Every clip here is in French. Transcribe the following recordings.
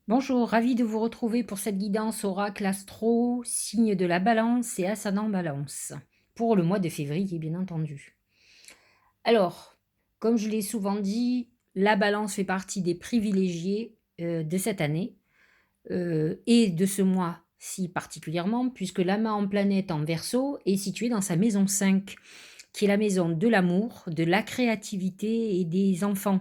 Bonjour, ravi de vous retrouver pour cette guidance oracle astro, signe de la balance et ascendant balance, pour le mois de février bien entendu. Alors, comme je l'ai souvent dit, la balance fait partie des privilégiés de cette année et de ce mois-ci particulièrement, puisque l'amas en planète en Verseau est situé dans sa maison 5, qui est la maison de l'amour, de la créativité et des enfants.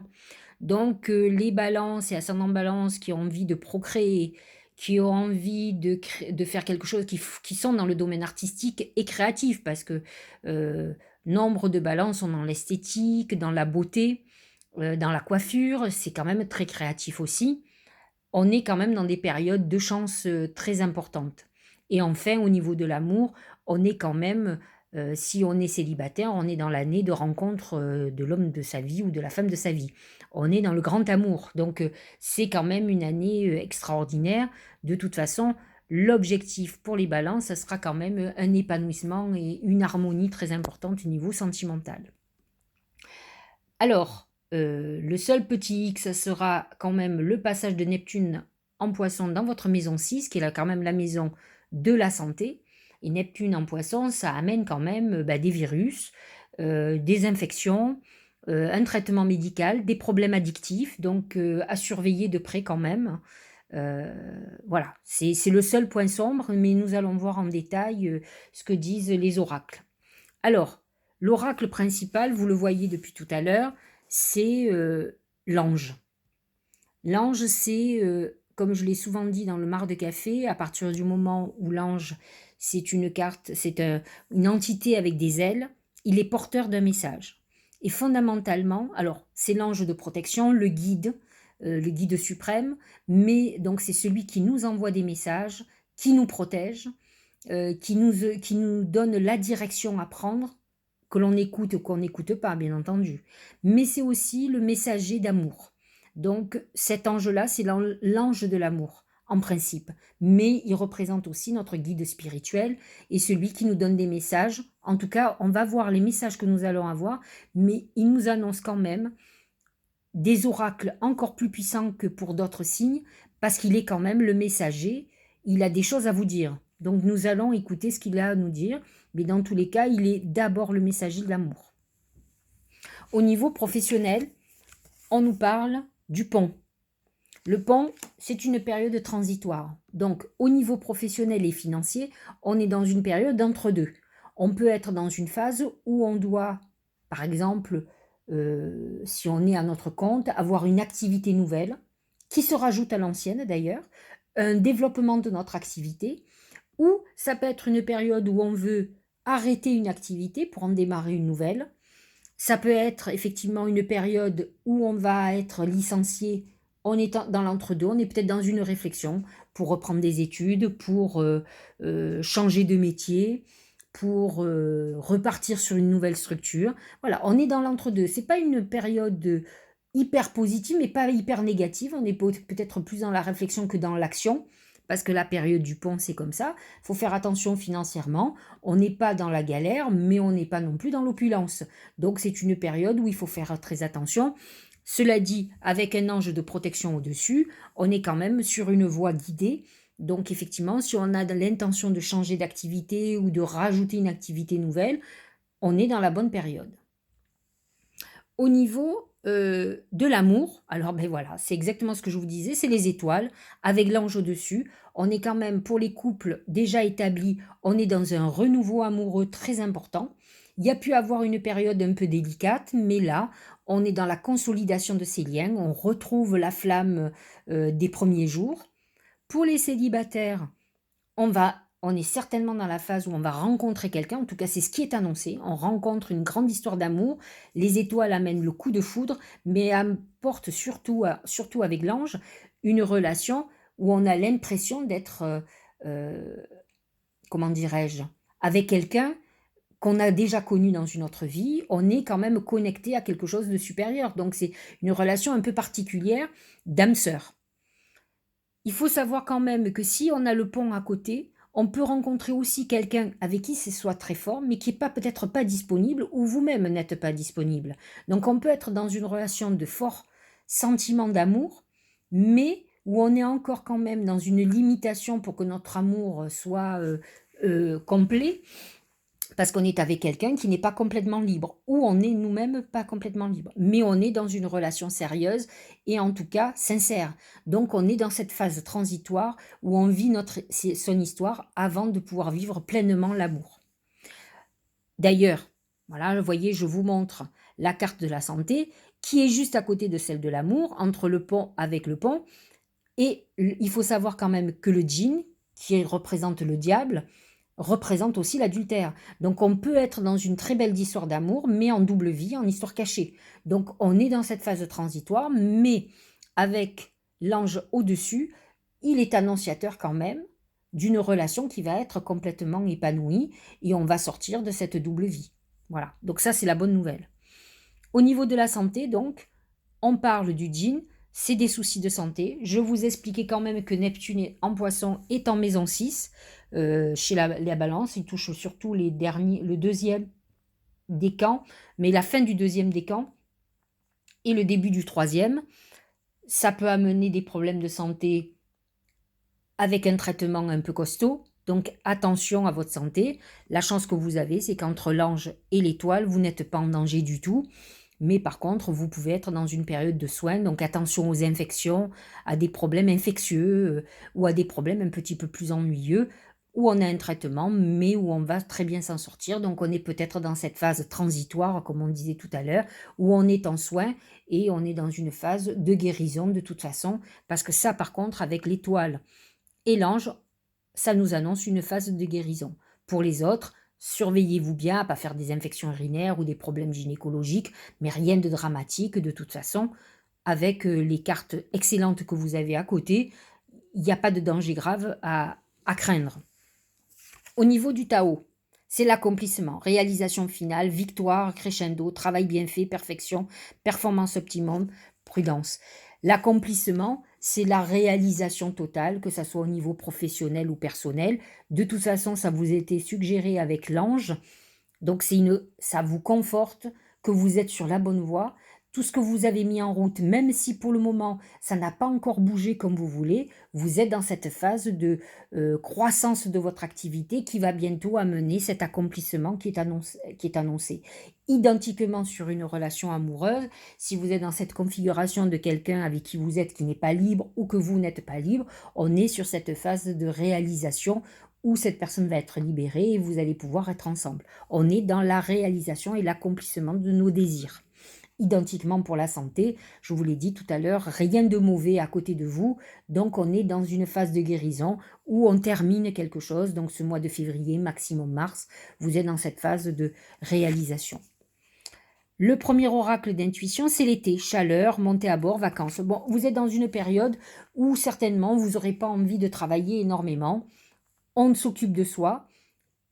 Donc, les balances et ascendants balance qui ont envie de procréer, qui ont envie de faire quelque chose, qui sont dans le domaine artistique et créatif, parce que nombre de balances sont dans l'esthétique, dans la beauté, dans la coiffure, c'est quand même très créatif aussi. On est quand même dans des périodes de chance très importantes. Et enfin, au niveau de l'amour, on est quand même, si on est célibataire, on est dans l'année de rencontre de l'homme de sa vie ou de la femme de sa vie. On est dans le grand amour. Donc, c'est quand même une année extraordinaire. De toute façon, l'objectif pour les balances, ça sera quand même un épanouissement et une harmonie très importante au niveau sentimental. Alors, le seul petit X, ça sera quand même le passage de Neptune en Poisson dans votre maison 6, qui est là quand même la maison de la santé. Et Neptune en Poisson, ça amène quand même des virus, des infections, un traitement médical, des problèmes addictifs, donc à surveiller de près quand même. Euh, voilà, c'est le seul point sombre, mais nous allons voir en détail ce que disent les oracles. Alors, l'oracle principal, vous le voyez depuis tout à l'heure, c'est l'ange. L'ange, c'est, comme je l'ai souvent dit dans le mar de café, à partir du moment où l'ange, c'est une carte, une entité avec des ailes, il est porteur d'un message. Et fondamentalement, alors, c'est l'ange de protection, le guide suprême, mais donc c'est celui qui nous envoie des messages, qui nous protège, qui nous donne la direction à prendre, que l'on écoute ou qu'on n'écoute pas, bien entendu. Mais c'est aussi le messager d'amour. Donc cet ange-là, c'est l'ange de l'amour, en principe. Mais il représente aussi notre guide spirituel et celui qui nous donne des messages. En tout cas, on va voir les messages que nous allons avoir, mais il nous annonce quand même des oracles encore plus puissants que pour d'autres signes, parce qu'il est quand même le messager, il a des choses à vous dire. Donc nous allons écouter ce qu'il a à nous dire, mais dans tous les cas, il est d'abord le messager de l'amour. Au niveau professionnel, on nous parle du pont. Le pont, c'est une période transitoire. Donc au niveau professionnel et financier, on est dans une période d'entre-deux. On peut être dans une phase où on doit, par exemple, si on est à notre compte, avoir une activité nouvelle, qui se rajoute à l'ancienne d'ailleurs, un développement de notre activité, ou ça peut être une période où on veut arrêter une activité pour en démarrer une nouvelle. Ça peut être effectivement une période où on va être licencié, on est dans l'entre-deux, on est peut-être dans une réflexion pour reprendre des études, pour changer de métier, pour repartir sur une nouvelle structure. Voilà, on est dans l'entre-deux. C'est pas une période hyper positive, mais pas hyper négative. On est peut-être plus dans la réflexion que dans l'action, parce que la période du pont, c'est comme ça. Il faut faire attention financièrement. On n'est pas dans la galère, mais on n'est pas non plus dans l'opulence. Donc c'est une période où il faut faire très attention. Cela dit, avec un ange de protection au-dessus, on est quand même sur une voie guidée. Donc effectivement, si on a l'intention de changer d'activité ou de rajouter une activité nouvelle, on est dans la bonne période. Au niveau de l'amour, alors ben voilà, c'est exactement ce que je vous disais, c'est les étoiles, avec l'ange au-dessus. On est quand même, pour les couples déjà établis, on est dans un renouveau amoureux très important. Il y a pu avoir une période un peu délicate, mais là, on est dans la consolidation de ces liens, on retrouve la flamme des premiers jours. Pour les célibataires, on est certainement dans la phase où on va rencontrer quelqu'un, en tout cas c'est ce qui est annoncé, on rencontre une grande histoire d'amour, les étoiles amènent le coup de foudre, mais apportent surtout avec l'ange, une relation où on a l'impression d'être, euh, comment dirais-je, avec quelqu'un qu'on a déjà connu dans une autre vie, on est quand même connecté à quelque chose de supérieur, donc c'est une relation un peu particulière d'âme sœur. Il faut savoir quand même que si on a le pont à côté, on peut rencontrer aussi quelqu'un avec qui c'est soit très fort, mais qui n'est pas peut-être pas disponible ou vous-même n'êtes pas disponible. Donc on peut être dans une relation de fort sentiment d'amour, mais où on est encore quand même dans une limitation pour que notre amour soit complet, parce qu'on est avec quelqu'un qui n'est pas complètement libre, ou on est nous-mêmes pas complètement libre, mais on est dans une relation sérieuse et en tout cas sincère. Donc on est dans cette phase transitoire où on vit son histoire avant de pouvoir vivre pleinement l'amour. D'ailleurs, voilà, vous voyez, je vous montre la carte de la santé qui est juste à côté de celle de l'amour, entre le pont avec le pont. Et il faut savoir quand même que le djinn, qui représente le diable, représente aussi l'adultère. Donc on peut être dans une très belle histoire d'amour, mais en double vie, en histoire cachée. Donc on est dans cette phase transitoire, mais avec l'ange au-dessus, il est annonciateur quand même d'une relation qui va être complètement épanouie et on va sortir de cette double vie. Voilà, donc ça c'est la bonne nouvelle. Au niveau de la santé, donc, on parle du djinn, c'est des soucis de santé. Je vous expliquais quand même que Neptune en poisson est en maison 6, chez la balance. Il touche surtout le deuxième décan, mais la fin du deuxième décan et le début du troisième. Ça peut amener des problèmes de santé avec un traitement un peu costaud. Donc attention à votre santé. La chance que vous avez, c'est qu'entre l'ange et l'étoile, vous n'êtes pas en danger du tout. Mais par contre, vous pouvez être dans une période de soins, donc attention aux infections, à des problèmes infectieux ou à des problèmes un petit peu plus ennuyeux, où on a un traitement, mais où on va très bien s'en sortir. Donc on est peut-être dans cette phase transitoire, comme on disait tout à l'heure, où on est en soins et on est dans une phase de guérison de toute façon, parce que ça, par contre, avec l'étoile et l'ange, ça nous annonce une phase de guérison. Pour les autres, surveillez-vous bien à ne pas faire des infections urinaires ou des problèmes gynécologiques, mais rien de dramatique de toute façon. Avec les cartes excellentes que vous avez à côté, il n'y a pas de danger grave à craindre. Au niveau du Tao, c'est l'accomplissement, réalisation finale, victoire, crescendo, travail bien fait, perfection, performance optimum, prudence. L'accomplissement, c'est la réalisation totale, que ce soit au niveau professionnel ou personnel. De toute façon, ça vous a été suggéré avec l'ange. Donc ça vous conforte que vous êtes sur la bonne voie. Tout ce que vous avez mis en route, même si pour le moment ça n'a pas encore bougé comme vous voulez, vous êtes dans cette phase de croissance de votre activité qui va bientôt amener cet accomplissement qui est annoncé. Identiquement sur une relation amoureuse, si vous êtes dans cette configuration de quelqu'un avec qui vous êtes qui n'est pas libre ou que vous n'êtes pas libre, on est sur cette phase de réalisation où cette personne va être libérée et vous allez pouvoir être ensemble. On est dans la réalisation et l'accomplissement de nos désirs. Identiquement pour la santé, je vous l'ai dit tout à l'heure, rien de mauvais à côté de vous, donc on est dans une phase de guérison où on termine quelque chose, donc ce mois de février, maximum mars, vous êtes dans cette phase de réalisation. Le premier oracle d'intuition, c'est l'été, chaleur, montée à bord, vacances. Bon, vous êtes dans une période où certainement vous n'aurez pas envie de travailler énormément, on s'occupe de soi,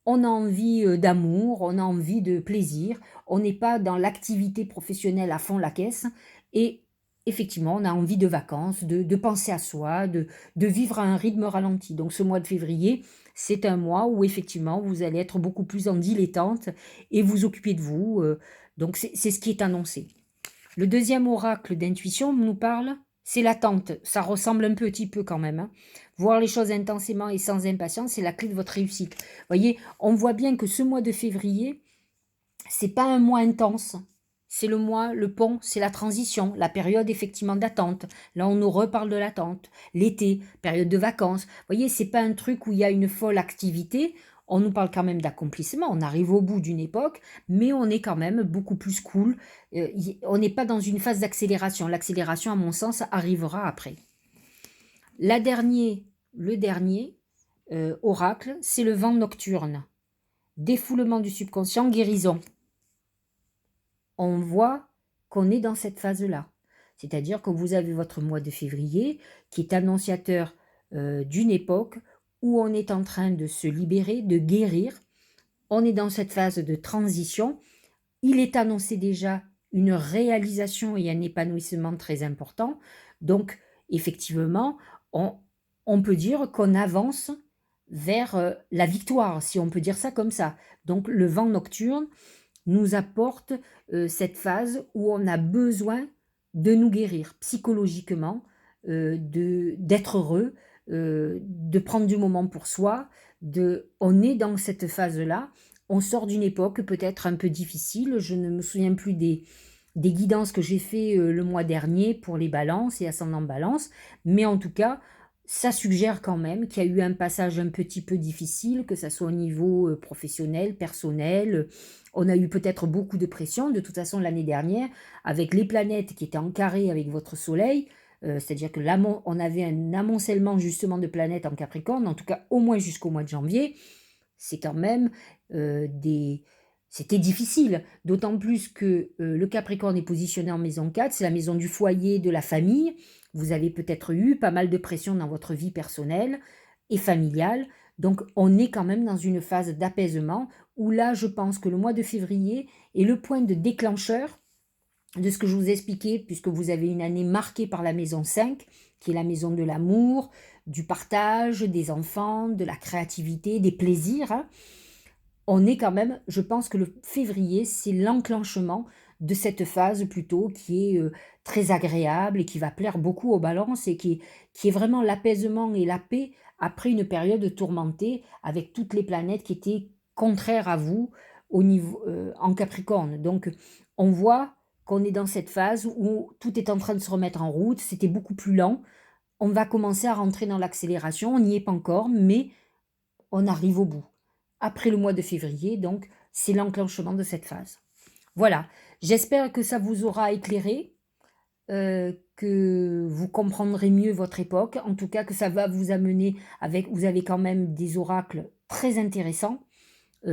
on a envie d'amour, on a envie de plaisir, on n'est pas dans l'activité professionnelle à fond la caisse et effectivement, on a envie de vacances, de penser à soi, de vivre à un rythme ralenti. Donc ce mois de février, c'est un mois où effectivement, vous allez être beaucoup plus en dilettante et vous occuper de vous. Donc c'est ce qui est annoncé. Le deuxième oracle d'intuition nous parle, c'est l'attente. Ça ressemble un petit peu quand même. Voir les choses intensément et sans impatience, c'est la clé de votre réussite. Vous voyez, on voit bien que ce mois de février, c'est pas un mois intense. C'est le mois, le pont, c'est la transition, la période effectivement d'attente. Là, on nous reparle de l'attente. L'été, période de vacances. Vous voyez, c'est pas un truc où il y a une folle activité. On nous parle quand même d'accomplissement. On arrive au bout d'une époque, mais on est quand même beaucoup plus cool. On n'est pas dans une phase d'accélération. L'accélération, à mon sens, arrivera après. Le dernier oracle, c'est le vent nocturne. Défoulement du subconscient, guérison. On voit qu'on est dans cette phase-là. C'est-à-dire que vous avez votre mois de février qui est annonciateur d'une époque où on est en train de se libérer, de guérir. On est dans cette phase de transition. Il est annoncé déjà une réalisation et un épanouissement très important. Donc, effectivement, on peut dire qu'on avance vers la victoire, si on peut dire ça comme ça. Donc, le vent nocturne nous apporte cette phase où on a besoin de nous guérir psychologiquement, d'être heureux, de prendre du moment pour soi, on est dans cette phase-là. On sort d'une époque peut-être un peu difficile. Je ne me souviens plus des guidances que j'ai fait le mois dernier pour les balances et ascendant balance, mais en tout cas, ça suggère quand même qu'il y a eu un passage un petit peu difficile, que ça soit au niveau professionnel, personnel. On a eu peut-être beaucoup de pression. De toute façon, l'année dernière, avec les planètes qui étaient en carré avec votre soleil, c'est-à-dire que on avait un amoncellement justement de planètes en Capricorne, en tout cas au moins jusqu'au mois de janvier, c'est quand même des... C'était difficile, d'autant plus que le Capricorne est positionné en maison 4, c'est la maison du foyer, de la famille. Vous avez peut-être eu pas mal de pression dans votre vie personnelle et familiale. Donc on est quand même dans une phase d'apaisement où là, je pense que le mois de février est le point de déclencheur de ce que je vous ai expliqué, puisque vous avez une année marquée par la maison 5, qui est la maison de l'amour, du partage, des enfants, de la créativité, des plaisirs. Hein. On est quand même, je pense que le février, c'est l'enclenchement de cette phase plutôt qui est très agréable et qui va plaire beaucoup aux balances et qui est vraiment l'apaisement et la paix après une période tourmentée avec toutes les planètes qui étaient contraires à vous au niveau, en Capricorne. Donc on voit qu'on est dans cette phase où tout est en train de se remettre en route, c'était beaucoup plus lent. On va commencer à rentrer dans l'accélération, on n'y est pas encore, mais on arrive au bout. Après le mois de février, donc, c'est l'enclenchement de cette phase. Voilà, j'espère que ça vous aura éclairé, que vous comprendrez mieux votre époque, en tout cas que ça va vous amener avec, vous avez quand même des oracles très intéressants,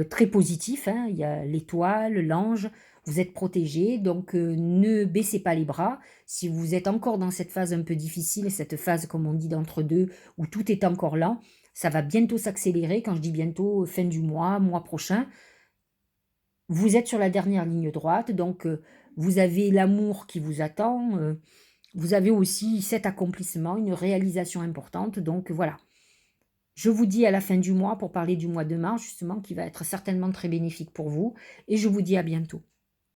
très positifs, hein. Il y a l'étoile, l'ange, vous êtes protégés, donc ne baissez pas les bras. Si vous êtes encore dans cette phase un peu difficile, cette phase comme on dit d'entre-deux, où tout est encore lent, ça va bientôt s'accélérer. Quand je dis bientôt, fin du mois prochain, vous êtes sur la dernière ligne droite, donc vous avez l'amour qui vous attend, vous avez aussi cet accomplissement, une réalisation importante, donc voilà. Je vous dis à la fin du mois pour parler du mois de mars, justement, qui va être certainement très bénéfique pour vous, et je vous dis à bientôt.